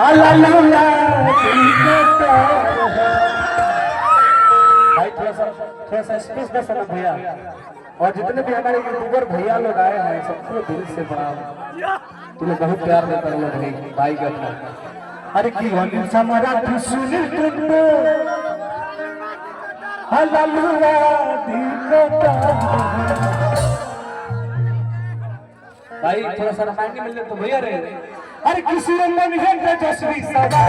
भाई थोड़ा सा स्पेस दे सकते भैया। और जितने भी हमारे यूट्यूबर भैया लोग आए हैं सबको दिल से प्रणाम। तुम्हें बहुत प्यार देता हूँ भाई के अपना। अरे की हमारा सुनील कुंडू भाई थोड़ा सा रामायण मिल जाए तो भैया रे। अरे किसी मन है तेजस्वी सदा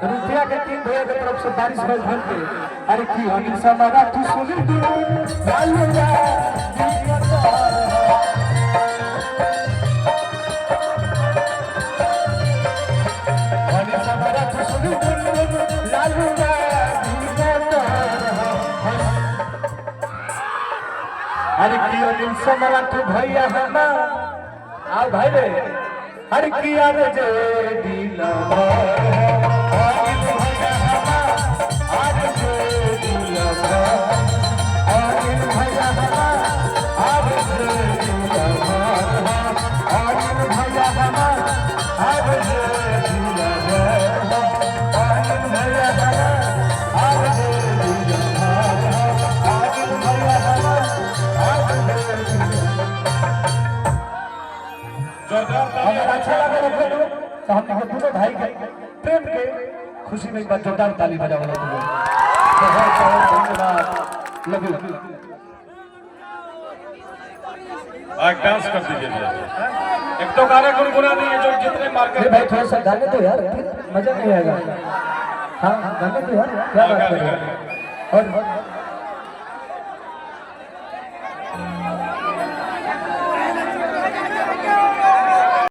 रुपया के 3 भैया के तरफ से बारिश भर भर के। अरे की अनिल समारा तू सुनी तू लालू अनिल समारा तू सुनी तू लालू अरे की अनिल समारा तू भैया हमा आओ भाई रे। अरे की अरे जे दिला अगर अच्छा लगे तो हम दोनों भाई के प्रेम के खुशी में एक बार जोरदार ताली बजाओ। बहुत धन्यवाद। Love you. डांस कर दीजिए एक तो गाने गुनगुना नहीं है जो जितने मार्केट भाई थोड़ा सा गाने तो यार मजा नहीं आएगा। हाँ गाने तो यार क्या बात कर रहे हैं। और